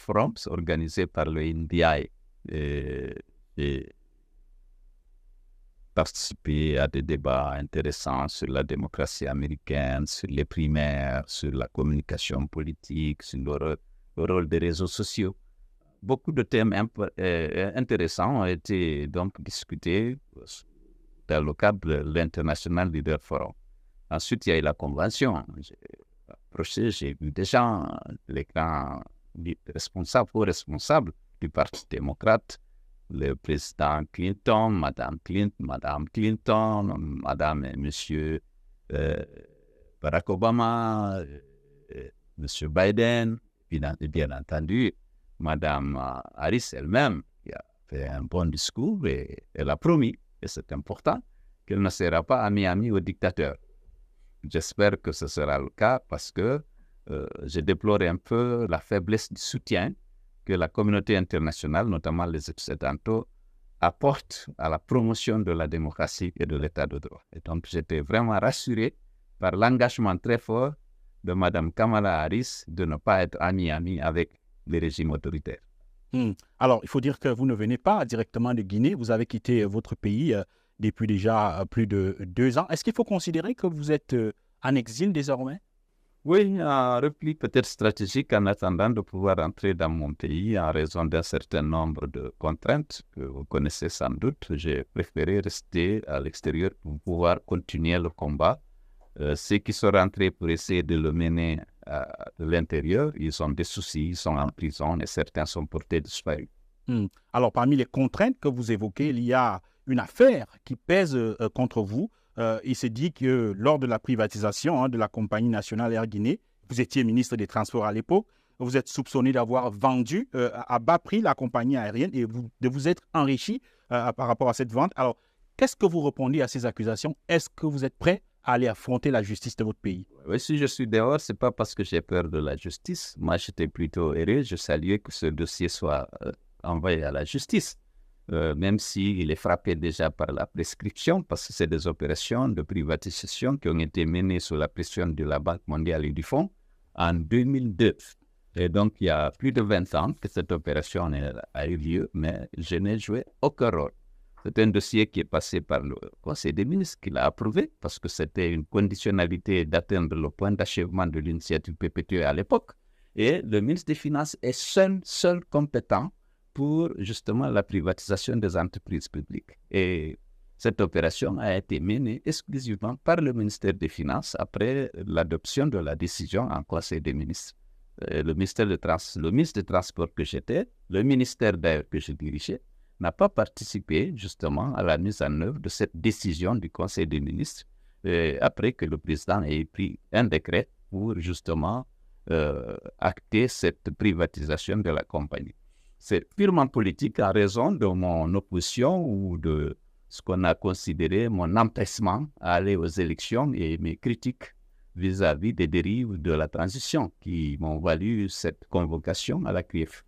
Forum organisé par le NDI. J'ai participé à des débats intéressants sur la démocratie américaine, sur les primaires, sur la communication politique, sur le rôle des réseaux sociaux. Beaucoup de thèmes intéressants ont été donc discutés dans le cadre de l'International Leader Forum. Ensuite, il y a eu la convention. J'ai approché, j'ai vu des gens, les grands responsables du Parti démocrate, le président Clinton, Madame Clinton, Madame et Monsieur Barack Obama, Monsieur Biden, bien entendu, Madame Harris elle-même, qui a fait un bon discours et elle a promis, et c'est important, qu'elle ne sera pas amie au dictateur. J'espère que ce sera le cas parce que je déplore un peu la faiblesse du soutien que la communauté internationale, notamment les Occidentaux, apporte à la promotion de la démocratie et de l'état de droit. Et donc, j'étais vraiment rassuré par l'engagement très fort de Mme Kamala Harris de ne pas être amie avec les régimes autoritaires. Alors, il faut dire que vous ne venez pas directement de Guinée. Vous avez quitté votre pays depuis déjà plus de 2 ans. Est-ce qu'il faut considérer que vous êtes en exil désormais? Oui, un repli peut-être stratégique en attendant de pouvoir entrer dans mon pays en raison d'un certain nombre de contraintes que vous connaissez sans doute. J'ai préféré rester à l'extérieur pour pouvoir continuer le combat. Ceux qui sont rentrés pour essayer de le mener de l'intérieur, ils ont des soucis, ils sont en prison et certains sont portés disparus. Alors, parmi les contraintes que vous évoquez, il y a une affaire qui pèse contre vous. Il s'est dit que lors de la privatisation de la compagnie nationale Air Guinée, vous étiez ministre des Transports à l'époque, vous êtes soupçonné d'avoir vendu à bas prix la compagnie aérienne et de vous être enrichi par rapport à cette vente. Alors, qu'est-ce que vous répondez à ces accusations? Est-ce que vous êtes prêt à aller affronter la justice de votre pays? Oui, si je suis dehors, ce n'est pas parce que j'ai peur de la justice. Moi, j'étais plutôt heureux. Je saluais que ce dossier soit envoyé à la justice. Même s'il est frappé déjà par la prescription, parce que c'est des opérations de privatisation qui ont été menées sous la pression de la Banque mondiale et du Fonds en 2002. Et donc, il y a plus de 20 ans que cette opération a eu lieu, mais je n'ai joué aucun rôle. C'est un dossier qui est passé par le Conseil des ministres qui l'a approuvé, parce que c'était une conditionnalité d'atteindre le point d'achèvement de l'initiative PPTE à l'époque. Et le ministre des Finances est seul compétent pour justement la privatisation des entreprises publiques. Et cette opération a été menée exclusivement par le ministère des Finances après l'adoption de la décision en Conseil des ministres. Le ministre des Transports que j'étais, le ministère d'ailleurs que je dirigeais, n'a pas participé justement à la mise en œuvre de cette décision du Conseil des ministres après que le président ait pris un décret pour justement acter cette privatisation de la compagnie. C'est purement politique en raison de mon opposition ou de ce qu'on a considéré mon empêchement à aller aux élections et mes critiques vis-à-vis des dérives de la transition qui m'ont valu cette convocation à la CUF.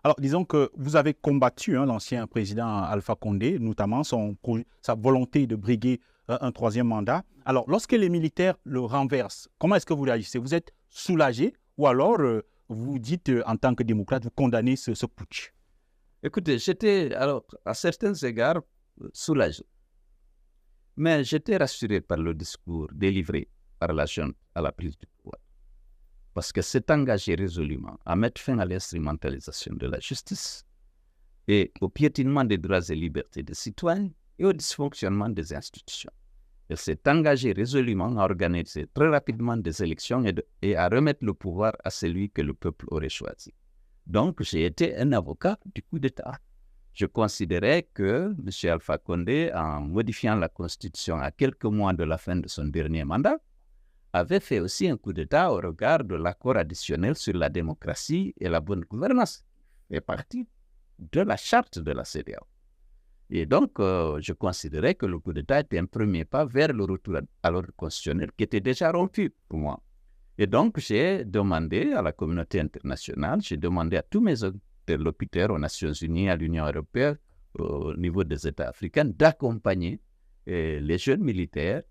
Alors, disons que vous avez combattu l'ancien président Alpha Condé, notamment sa volonté de briguer un 3e mandat. Alors, lorsque les militaires le renversent, comment est-ce que vous réagissez? Vous êtes soulagé ou alors vous dites en tant que démocrate, vous condamnez ce putsch? Écoutez, j'étais alors à certains égards soulagé. Mais j'étais rassuré par le discours délivré par la junte à la prise du pouvoir. Parce que s'est engagé résolument à mettre fin à l'instrumentalisation de la justice et au piétinement des droits et libertés des citoyens et au dysfonctionnement des institutions. Elle s'est engagée résolument à organiser très rapidement des élections et à remettre le pouvoir à celui que le peuple aurait choisi. Donc, j'ai été un avocat du coup d'État. Je considérais que M. Alpha Condé, en modifiant la Constitution à quelques mois de la fin de son dernier mandat, avait fait aussi un coup d'État au regard de l'accord additionnel sur la démocratie et la bonne gouvernance, qui fait partie de la charte de la CEDEAO. Et donc, je considérais que le coup d'État était un premier pas vers le retour à l'ordre constitutionnel qui était déjà rompu pour moi. Et donc, j'ai demandé à la communauté internationale, j'ai demandé à tous mes interlocuteurs aux Nations Unies, à l'Union européenne, au niveau des États africains, d'accompagner les jeunes militaires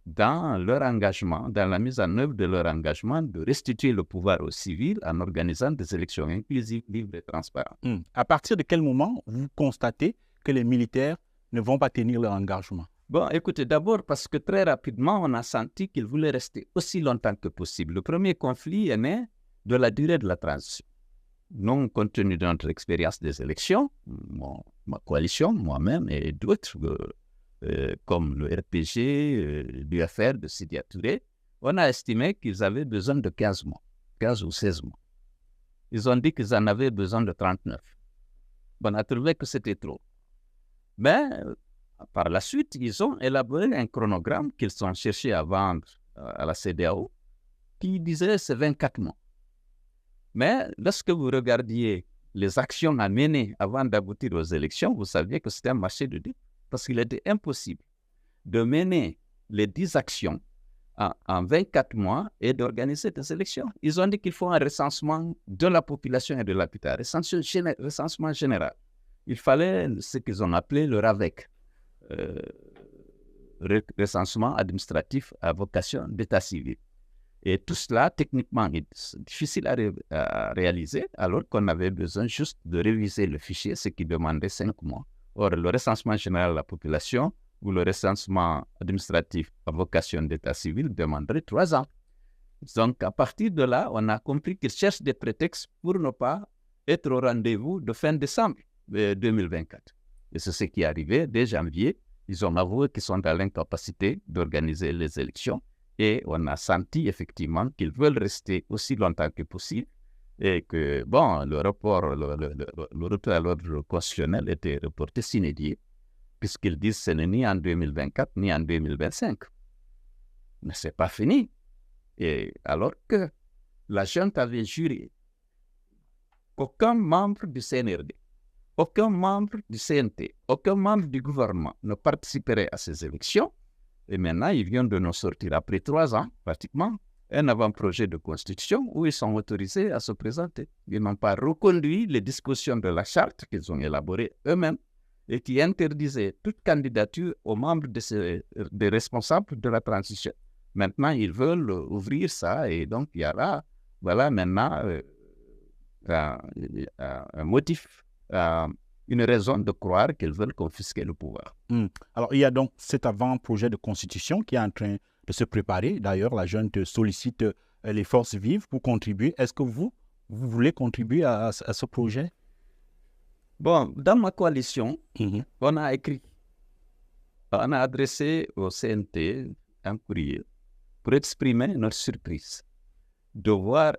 dans leur engagement, dans la mise en œuvre de leur engagement de restituer le pouvoir aux civils en organisant des élections inclusives, libres et transparentes. À partir de quel moment vous constatez que les militaires ne vont pas tenir leur engagement? Bon, écoutez, d'abord parce que très rapidement, on a senti qu'ils voulaient rester aussi longtemps que possible. Le premier conflit est né de la durée de la transition. Non, compte tenu de notre expérience des élections, ma coalition, moi-même et d'autres, comme le RPG, l'UFR de Sidya Touré, on a estimé qu'ils avaient besoin de 15 mois, 15 ou 16 mois. Ils ont dit qu'ils en avaient besoin de 39. On a trouvé que c'était trop. Mais par la suite, ils ont élaboré un chronogramme qu'ils ont cherché à vendre à la CEDEAO qui disait que c'est 24 mois. Mais lorsque vous regardiez les actions à mener avant d'aboutir aux élections, vous saviez que c'était un marché de dupes. Parce qu'il était impossible de mener les 10 actions en 24 mois et d'organiser des élections. Ils ont dit qu'il faut un recensement de la population et de l'habitat, recensement général. Il fallait ce qu'ils ont appelé le RAVEC, recensement administratif à vocation d'état civil. Et tout cela, techniquement, est difficile à réaliser, alors qu'on avait besoin juste de réviser le fichier, ce qui demandait 5 mois. Or, le recensement général de la population ou le recensement administratif à vocation d'état civil demanderait 3 ans. Donc, à partir de là, on a compris qu'ils cherchent des prétextes pour ne pas être au rendez-vous de fin décembre 2024. Et c'est ce qui est arrivé dès janvier. Ils ont avoué qu'ils sont dans l'incapacité d'organiser les élections. Et on a senti effectivement qu'ils veulent rester aussi longtemps que possible et que, bon, le retour à l'ordre constitutionnel était reporté sine die, puisqu'ils disent que ce n'est ni en 2024 ni en 2025. Mais ce n'est pas fini. Et alors que la junte avait juré qu'aucun membre du CNRD, aucun membre du CNT, aucun membre du gouvernement ne participerait à ces élections, et maintenant, ils viennent de nous sortir, après 3 ans, pratiquement, un avant-projet de constitution où ils sont autorisés à se présenter. Ils n'ont pas reconduit les dispositions de la charte qu'ils ont élaborées eux-mêmes et qui interdisaient toute candidature aux membres des responsables de la transition. Maintenant, ils veulent ouvrir ça et donc il y a là, voilà maintenant un motif, une raison de croire qu'ils veulent confisquer le pouvoir. Alors, il y a donc cet avant-projet de constitution qui est en train de se préparer. D'ailleurs, la junte sollicite les forces vives pour contribuer. Est-ce que vous voulez contribuer à ce projet? Bon, dans ma coalition, on a écrit, on a adressé au CNT un courrier pour exprimer notre surprise de voir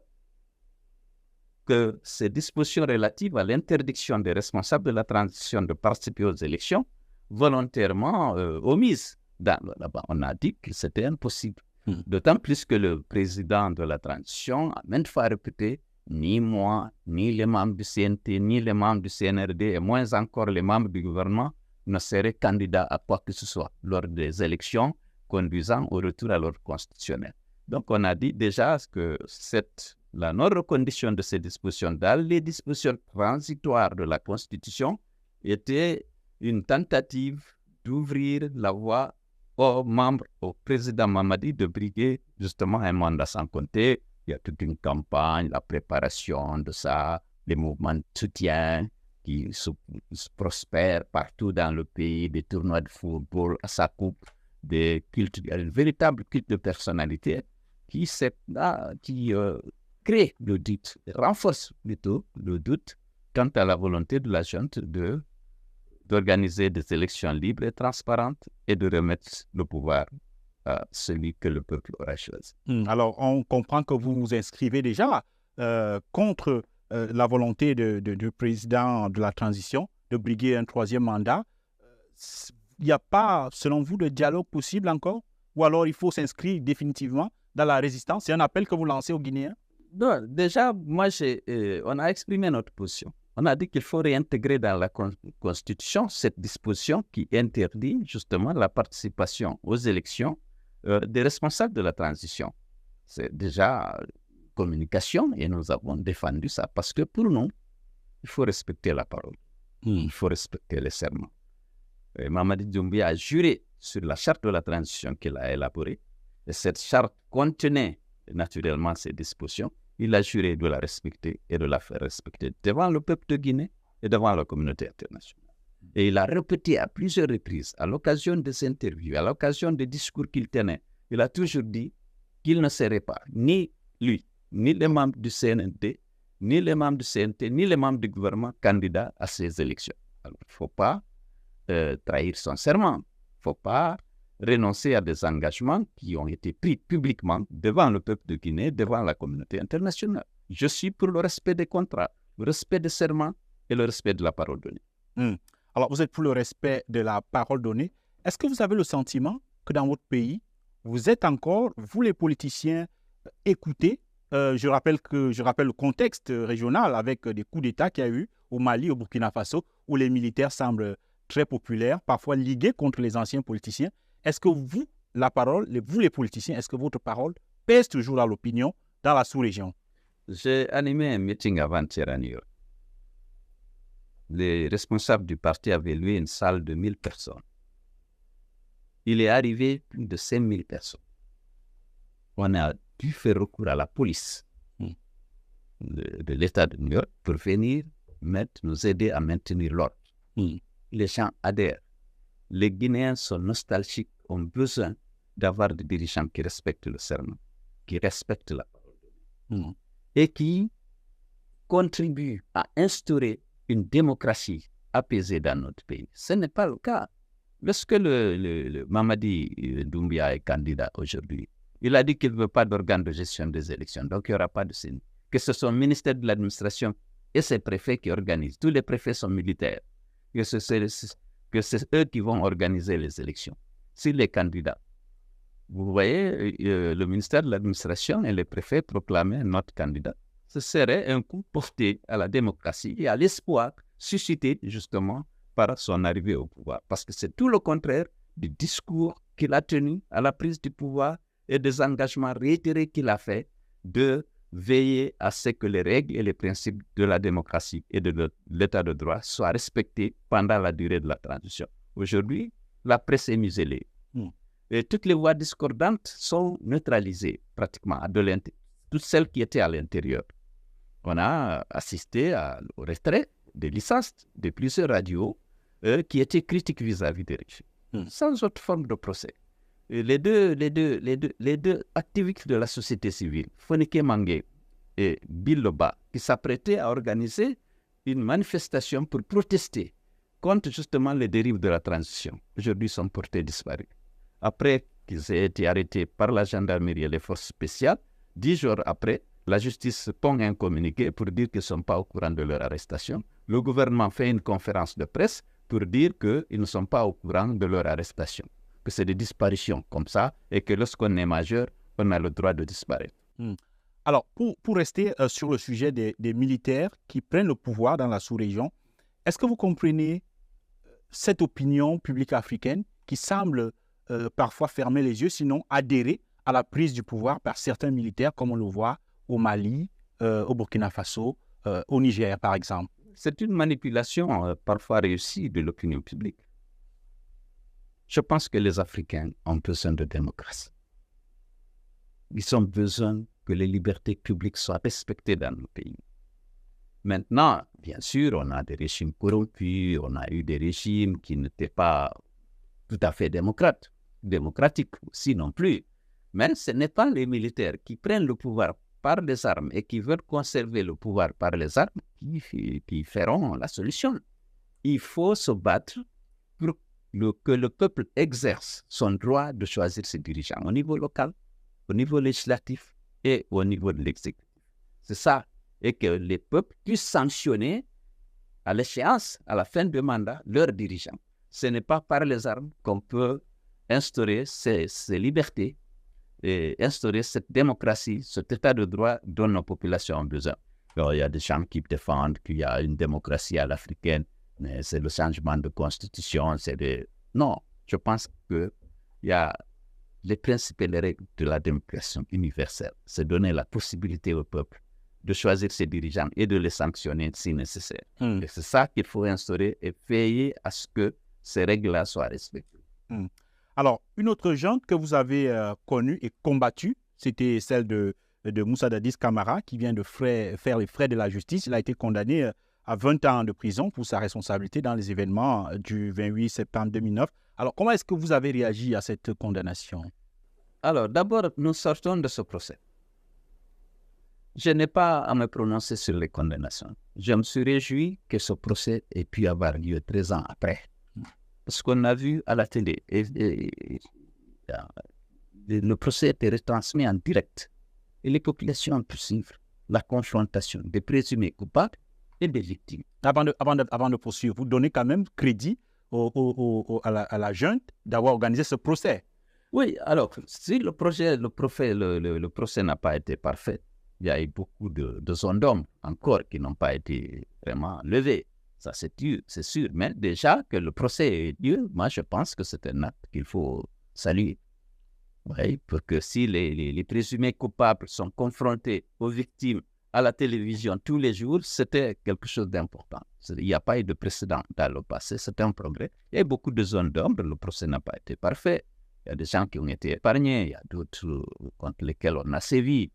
que ces dispositions relatives à l'interdiction des responsables de la transition de participer aux élections volontairement omises. Là-bas, on a dit que c'était impossible. D'autant plus que le président de la transition a maintes fois répété ni moi, ni les membres du CNT, ni les membres du CNRD, et moins encore les membres du gouvernement, ne seraient candidats à quoi que ce soit lors des élections conduisant au retour à l'ordre constitutionnel. Donc, on a dit déjà que la non-reconduction de ces dispositions dans les dispositions transitoires de la Constitution était une tentative d'ouvrir la voie aux membres, au président Mamadi de briguer justement un mandat sans compter. Il y a toute une campagne, la préparation de ça, les mouvements de soutien qui se prospèrent partout dans le pays, des tournois de football à sa coupe, des cultes, un véritable culte de personnalité qui crée le doute, renforce plutôt le doute quant à la volonté de la junte d'organiser des élections libres et transparentes et de remettre le pouvoir à celui que le peuple aura choisi. Alors, on comprend que vous vous inscrivez déjà contre la volonté du président de la transition de briguer un 3e mandat. Il n'y a pas, selon vous, de dialogue possible encore? Ou alors il faut s'inscrire définitivement dans la résistance? C'est un appel que vous lancez aux Guinéens? Non, déjà, moi, on a exprimé notre position. On a dit qu'il faut réintégrer dans la Constitution cette disposition qui interdit justement la participation aux élections des responsables de la transition. C'est déjà communication et nous avons défendu ça parce que pour nous, il faut respecter la parole. Il faut respecter les serments. Mamadi Doumbouya a juré sur la charte de la transition qu'il a élaborée. Et cette charte contenait naturellement ces dispositions. Il a juré de la respecter et de la faire respecter devant le peuple de Guinée et devant la communauté internationale. Et il a répété à plusieurs reprises, à l'occasion des interviews, à l'occasion des discours qu'il tenait, il a toujours dit qu'il ne serait pas, ni lui, ni les membres du CNNT, ni les membres du CNT, ni les membres du gouvernement candidats à ces élections. Alors, il ne faut pas trahir son serment. Il ne faut pas renoncer à des engagements qui ont été pris publiquement devant le peuple de Guinée, devant la communauté internationale. Je suis pour le respect des contrats, le respect des serments et le respect de la parole donnée. Alors, vous êtes pour le respect de la parole donnée. Est-ce que vous avez le sentiment que dans votre pays, vous êtes encore, vous les politiciens, écoutés? Je rappelle le contexte régional avec des coups d'État qu'il y a eu au Mali, au Burkina Faso, où les militaires semblent très populaires, parfois ligués contre les anciens politiciens. Est-ce que vous, vous les politiciens, est-ce que votre parole pèse toujours dans l'opinion dans la sous-région? J'ai animé un meeting avant-hier à New York. Les responsables du parti avaient loué une salle de 1000 personnes. Il est arrivé plus de 5000 personnes. On a dû faire recours à la police de l'État de New York pour venir nous aider à maintenir l'ordre. Les gens adhèrent. Les Guinéens sont nostalgiques, ont besoin d'avoir des dirigeants qui respectent le serment, qui respectent la parole et qui contribuent à instaurer une démocratie apaisée dans notre pays. Ce n'est pas le cas. Lorsque le Mamadi Doumbia est candidat aujourd'hui, il a dit qu'il ne veut pas d'organe de gestion des élections, donc il n'y aura pas de CENI. Que ce soit le ministère de l'administration et ses préfets qui organisent. Tous les préfets sont militaires. Que c'est eux qui vont organiser les élections. Si les candidats, vous voyez, le ministère de l'administration et les préfets proclamaient notre candidat, ce serait un coup porté à la démocratie et à l'espoir suscité justement par son arrivée au pouvoir. Parce que c'est tout le contraire du discours qu'il a tenu à la prise du pouvoir et des engagements réitérés qu'il a fait de veiller à ce que les règles et les principes de la démocratie et de l'état de droit soient respectés pendant la durée de la transition. Aujourd'hui, la presse est muselée. Et toutes les voix discordantes sont neutralisées pratiquement de l'intérieur. Toutes celles qui étaient à l'intérieur. On a assisté au retrait des licences de plusieurs radios qui étaient critiques vis-à-vis des régimes, sans autre forme de procès. Et les deux activistes de la société civile, Fonike Mangue et Bill Loba, qui s'apprêtaient à organiser une manifestation pour protester contre justement les dérives de la transition, aujourd'hui sont portés disparus. Après qu'ils aient été arrêtés par la gendarmerie et les forces spéciales, 10 jours après, la justice pond un communiqué pour dire qu'ils ne sont pas au courant de leur arrestation. Le gouvernement fait une conférence de presse pour dire qu'ils ne sont pas au courant de leur arrestation, que c'est des disparitions comme ça et que lorsqu'on est majeur, on a le droit de disparaître. Alors, pour rester sur le sujet des militaires qui prennent le pouvoir dans la sous-région, est-ce que vous comprenez cette opinion publique africaine qui semble parfois fermer les yeux, sinon adhérer à la prise du pouvoir par certains militaires, comme on le voit au Mali, au Burkina Faso, au Niger, par exemple? C'est une manipulation parfois réussie de l'opinion publique. Je pense que les Africains ont besoin de démocratie. Ils ont besoin que les libertés publiques soient respectées dans nos pays. Maintenant, bien sûr, on a des régimes corrompus, on a eu des régimes qui n'étaient pas tout à fait démocratiques aussi non plus. Mais ce n'est pas les militaires qui prennent le pouvoir par les armes et qui veulent conserver le pouvoir par les armes qui feront la solution. Il faut se battre pour que le peuple exerce son droit de choisir ses dirigeants au niveau local, au niveau législatif et au niveau de l'exécutif. C'est ça. Et que les peuples puissent sanctionner à l'échéance, à la fin du mandat, leurs dirigeants. Ce n'est pas par les armes qu'on peut instaurer ces libertés et instaurer cette démocratie, cet état de droit dont nos populations ont besoin. Alors, il y a des gens qui défendent qu'il y a une démocratie à l'africaine, mais c'est le changement de constitution, Non, je pense qu'il y a les principes et les règles de la démocratie universelle. C'est donner la possibilité au peuple de choisir ses dirigeants et de les sanctionner si nécessaire. Et c'est ça qu'il faut instaurer et veiller à ce que ces règles-là soient respectées. Alors, une autre junte que vous avez connue et combattue, c'était celle de Moussa Dadis Camara, qui vient de faire les frais de la justice. Il a été condamné à 20 ans de prison pour sa responsabilité dans les événements du 28 septembre 2009. Alors, comment est-ce que vous avez réagi à cette condamnation? Alors, d'abord, nous sortons de ce procès. Je n'ai pas à me prononcer sur les condamnations. Je me suis réjoui que ce procès ait pu avoir lieu 13 ans après. Parce qu'on a vu à la télé, le procès était retransmis en direct. Et les populations ont pu suivre la confrontation des présumés coupables et des victimes. Avant de poursuivre, vous donnez quand même crédit à la junte d'avoir organisé ce procès. Oui, alors, si le procès n'a pas été parfait, il y a eu beaucoup de zones d'ombre encore qui n'ont pas été vraiment levées. Ça, c'est sûr. Mais déjà que le procès ait lieu, moi, je pense que c'est un acte qu'il faut saluer. Oui, parce que si les présumés coupables sont confrontés aux victimes à la télévision tous les jours, c'était quelque chose d'important. Il n'y a pas eu de précédent dans le passé, c'est un progrès. Il y a beaucoup de zones d'ombre, le procès n'a pas été parfait. Il y a des gens qui ont été épargnés, il y a d'autres contre lesquels on a sévi,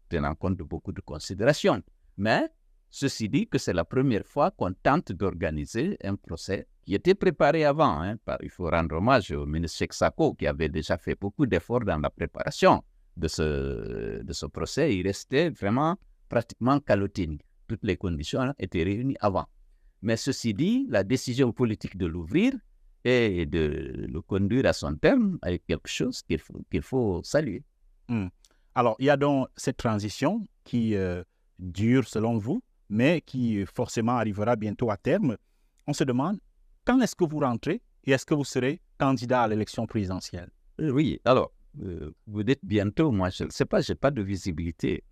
tenant compte de beaucoup de considérations. Mais ceci dit que c'est la première fois qu'on tente d'organiser un procès qui était préparé avant. Il faut rendre hommage au ministre Cheikh Sako qui avait déjà fait beaucoup d'efforts dans la préparation de ce procès. Il restait vraiment pratiquement calottine. Toutes les conditions étaient réunies avant. Mais ceci dit, la décision politique de l'ouvrir et de le conduire à son terme est quelque chose qu'il faut saluer. Alors, il y a donc cette transition qui dure selon vous, mais qui forcément arrivera bientôt à terme. On se demande, quand est-ce que vous rentrez et est-ce que vous serez candidat à l'élection présidentielle? Oui, alors, vous dites bientôt, moi je ne sais pas, je n'ai pas de visibilité.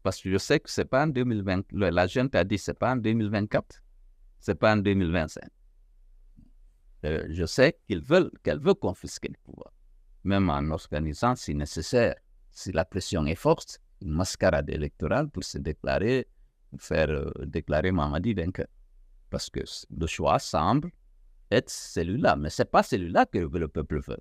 Parce que je sais que ce n'est pas en 2020, la junte a dit que ce n'est pas en 2024, ce n'est pas en 2025. Je sais qu'elle veut confisquer le pouvoir, même en organisant, si nécessaire, si la pression est forte, une mascarade électorale pour se déclarer, déclarer Mamadi vainqueur. Parce que le choix semble être celui-là, mais ce n'est pas celui-là que le peuple veut.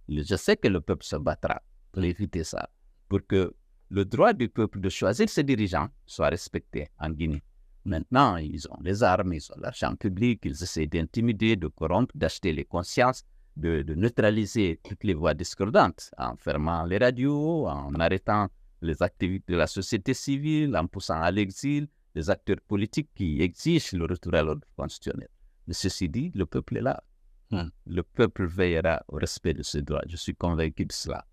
Je sais que le peuple se battra pour éviter ça, pour que le droit du peuple de choisir ses dirigeants soit respecté en Guinée. Maintenant, ils ont les armes, ils ont l'argent public, ils essaient d'intimider, de corrompre, d'acheter les consciences, de neutraliser toutes les voix discordantes en fermant les radios, en arrêtant les activités de la société civile, en poussant à l'exil les acteurs politiques qui exigent le retour à l'ordre constitutionnel. Mais ceci dit, le peuple est là. Le peuple veillera au respect de ses droits. Je suis convaincu de cela.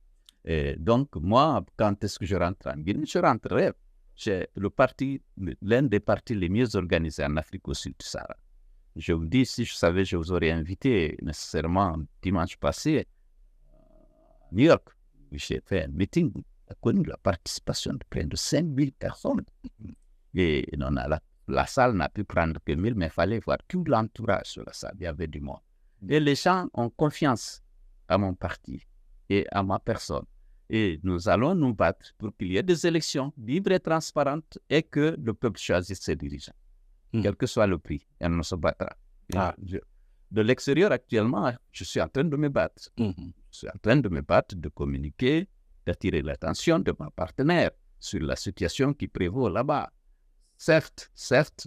Et donc, moi, quand est-ce que je rentre en Guinée? Je rentrerai chez l'un des partis les mieux organisés en Afrique au sud du Sahara. Je vous dis, si je savais, je vous aurais invité nécessairement dimanche passé à New York, où j'ai fait un meeting, a connu la participation de près de 5000 personnes. Et la salle n'a pu prendre que 1000, mais il fallait voir tout l'entourage sur la salle. Il y avait du monde. Et les gens ont confiance à mon parti et à ma personne. Et nous allons nous battre pour qu'il y ait des élections libres et transparentes et que le peuple choisisse ses dirigeants. Quel que soit le prix, on se battra. De l'extérieur, actuellement, je suis en train de me battre. Je suis en train de me battre, de communiquer, d'attirer l'attention de ma partenaire sur la situation qui prévaut là-bas. Certes,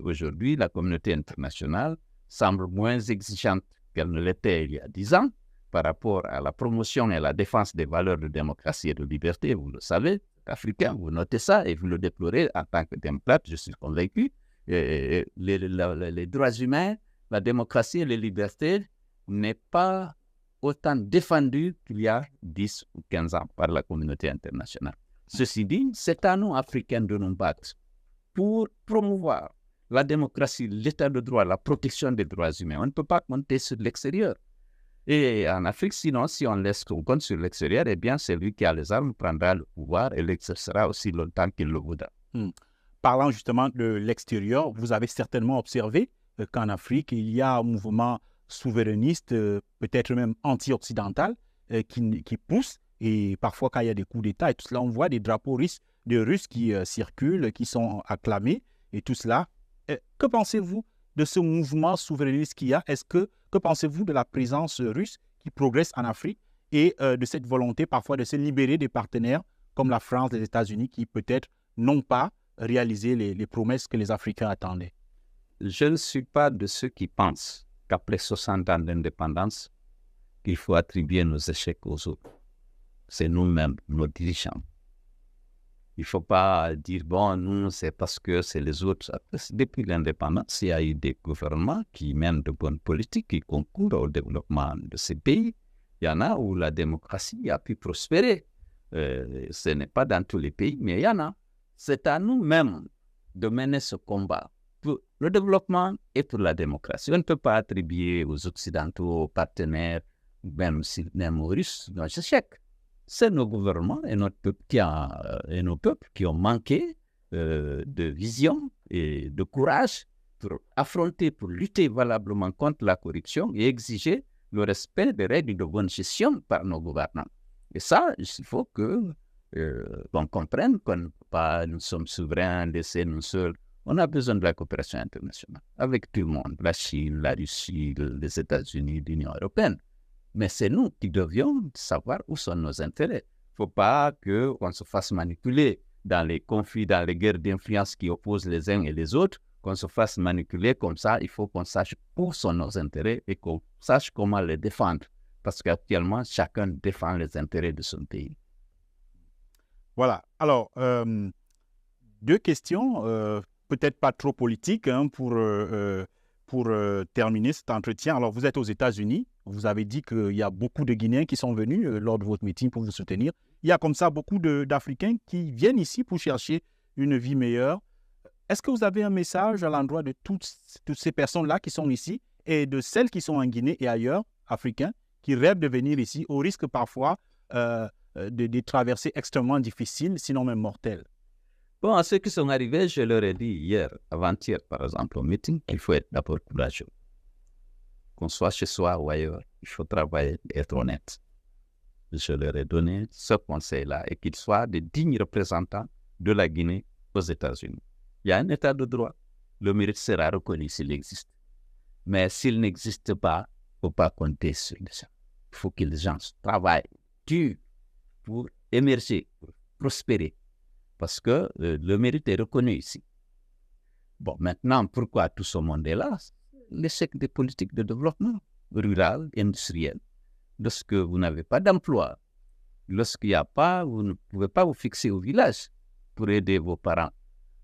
aujourd'hui, la communauté internationale semble moins exigeante qu'elle ne l'était il y a 10 ans par rapport à la promotion et à la défense des valeurs de démocratie et de liberté. Vous le savez, africain, vous notez ça et vous le déplorez en tant que démocrate, je suis convaincu. Les droits humains, la démocratie et les libertés n'est pas autant défendu qu'il y a 10 ou 15 ans par la communauté internationale. Ceci dit, c'est à nous, Africains, de nous battre pour promouvoir la démocratie, l'état de droit, la protection des droits humains. On ne peut pas compter sur l'extérieur. Et en Afrique, sinon, si on laisse qu'on compte sur l'extérieur, eh bien, celui qui a les armes prendra le pouvoir et l'exercera aussi longtemps qu'il le voudra. Parlant justement de l'extérieur, vous avez certainement observé qu'en Afrique, il y a un mouvement souverainiste, peut-être même anti-occidental, qui pousse. Et parfois, quand il y a des coups d'État et tout cela, on voit des drapeaux Russes qui circulent, qui sont acclamés et tout cela. Que pensez-vous de ce mouvement souverainiste qu'il y a? Que pensez-vous de la présence russe qui progresse en Afrique et de cette volonté parfois de se libérer des partenaires comme la France, les États-Unis, qui peut-être n'ont pas réalisé les promesses que les Africains attendaient? Je ne suis pas de ceux qui pensent qu'après 60 ans d'indépendance, qu'il faut attribuer nos échecs aux autres. C'est nous-mêmes, nos dirigeants. Il ne faut pas dire, bon, nous, c'est parce que c'est les autres. Depuis l'indépendance, il y a eu des gouvernements qui mènent de bonnes politiques, qui concourent au développement de ces pays. Il y en a où la démocratie a pu prospérer. Ce n'est pas dans tous les pays, mais il y en a. C'est à nous-mêmes de mener ce combat pour le développement et pour la démocratie. On ne peut pas attribuer aux Occidentaux, aux partenaires, même aux Russes, nos échecs. C'est nos gouvernements et notre peuple et nos peuples qui ont manqué de vision et de courage pour affronter, pour lutter valablement contre la corruption et exiger le respect des règles de bonne gestion par nos gouvernants. Et ça, il faut qu'on comprenne qu'on nous sommes souverains, laissés nous seuls. On a besoin de la coopération internationale avec tout le monde, la Chine, la Russie, les États-Unis, l'Union européenne. Mais c'est nous qui devions savoir où sont nos intérêts. Il ne faut pas qu'on se fasse manipuler dans les conflits, dans les guerres d'influence qui opposent les uns et les autres, qu'on se fasse manipuler comme ça. Il faut qu'on sache où sont nos intérêts et qu'on sache comment les défendre. Parce qu'actuellement, chacun défend les intérêts de son pays. Voilà. Alors, deux questions, peut-être pas trop politiques, hein, pour terminer cet entretien. Alors, vous êtes aux États-Unis. Vous avez dit qu'il y a beaucoup de Guinéens qui sont venus lors de votre meeting pour vous soutenir. Il y a comme ça beaucoup d'Africains qui viennent ici pour chercher une vie meilleure. Est-ce que vous avez un message à l'endroit de toutes ces personnes-là qui sont ici et de celles qui sont en Guinée et ailleurs, africains, qui rêvent de venir ici au risque parfois de traversées extrêmement difficiles, sinon même mortelles? Bon, à ceux qui sont arrivés, je leur ai dit hier, avant-hier, par exemple, au meeting, il faut être d'abord courageux. Qu'on soit chez soi ou ailleurs, il faut travailler et être honnête. Je leur ai donné ce conseil-là et qu'ils soient des dignes représentants de la Guinée aux États-Unis. Il y a un état de droit. Le mérite sera reconnu s'il existe. Mais s'il n'existe pas, il ne faut pas compter sur les gens. Il faut que les gens travaillent dur pour émerger, pour prospérer. Parce que le mérite est reconnu ici. Bon, maintenant, pourquoi tout ce monde est là? L'échec des politiques de développement rural, industriel. Lorsque vous n'avez pas d'emploi, lorsqu'il n'y a pas, vous ne pouvez pas vous fixer au village pour aider vos parents.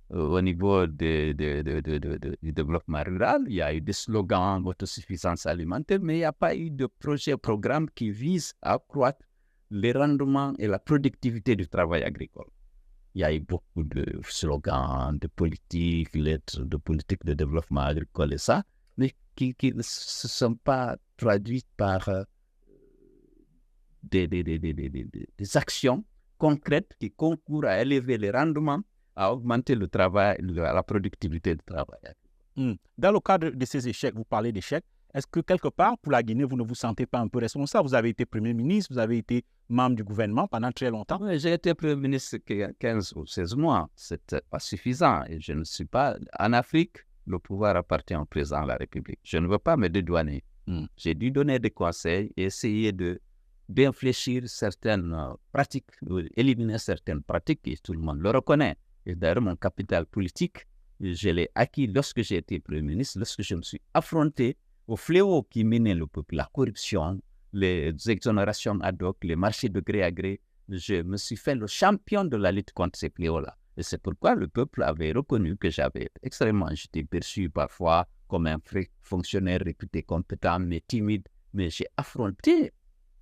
Au niveau du développement rural, il y a eu des slogans d'autosuffisance alimentaire, mais il n'y a pas eu de projet, programme qui vise à accroître les rendements et la productivité du travail agricole. Il y a eu beaucoup de slogans, de politiques, lettres de politique de développement agricole et ça, mais qui ne se sont pas traduites par des actions concrètes qui concourent à élever les rendements, à augmenter le travail, la productivité du travail. Dans le cadre de ces échecs, vous parlez d'échecs, est-ce que quelque part, pour la Guinée, vous ne vous sentez pas un peu responsable? Vous avez été Premier ministre, vous avez été membre du gouvernement pendant très longtemps. Oui, j'ai été Premier ministre 15 ou 16 mois. Ce n'était pas suffisant. Et je ne suis pas... En Afrique, le pouvoir appartient au président de la République. Je ne veux pas me dédouaner. J'ai dû donner des conseils et essayer d'infléchir certaines pratiques, éliminer certaines pratiques, et tout le monde le reconnaît. Et d'ailleurs, mon capital politique, je l'ai acquis lorsque j'ai été Premier ministre, lorsque je me suis affronté au fléau qui minait le peuple, la corruption, les exonérations ad hoc, les marchés de gré à gré. Je me suis fait le champion de la lutte contre ces fléaux-là. Et c'est pourquoi le peuple avait reconnu que j'avais j'étais perçu parfois comme un fonctionnaire réputé compétent, mais timide. Mais j'ai affronté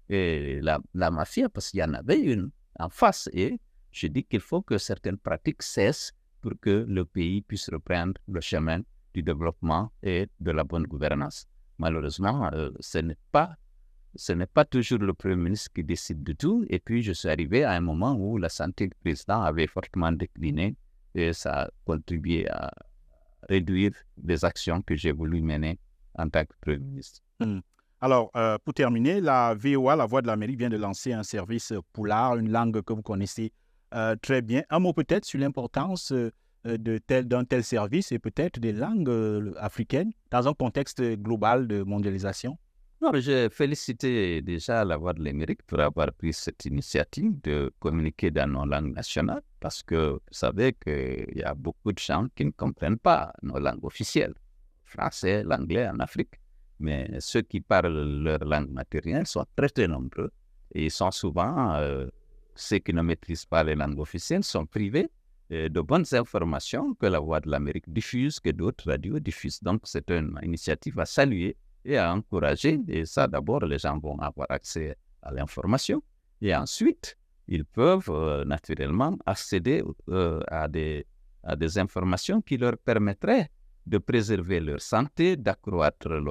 la mafia parce qu'il y en avait une en face. Et je dis qu'il faut que certaines pratiques cessent pour que le pays puisse reprendre le chemin du développement et de la bonne gouvernance. Malheureusement, ce n'est pas toujours le Premier ministre qui décide de tout. Et puis, je suis arrivé à un moment où la santé du président avait fortement décliné et ça a contribué à réduire les actions que j'ai voulu mener en tant que Premier ministre. Alors, pour terminer, la VOA, la Voix de l'Amérique, vient de lancer un service Pulaar, une langue que vous connaissez très bien. Un mot peut-être sur l'importance d'un tel service et peut-être des langues africaines dans un contexte global de mondialisation? Non, mais j'ai félicité déjà la Voix de l'Amérique pour avoir pris cette initiative de communiquer dans nos langues nationales parce que vous savez qu'il y a beaucoup de gens qui ne comprennent pas nos langues officielles, français, l'anglais en Afrique. Mais ceux qui parlent leur langue maternelle sont très, très nombreux et ils sont souvent, ceux qui ne maîtrisent pas les langues officielles, sont privés de bonnes informations que la Voix de l'Amérique diffuse, que d'autres radios diffusent. Donc, c'est une initiative à saluer et à encourager. Et ça, d'abord, les gens vont avoir accès à l'information. Et ensuite, ils peuvent naturellement accéder à des informations qui leur permettraient de préserver leur santé, d'accroître leur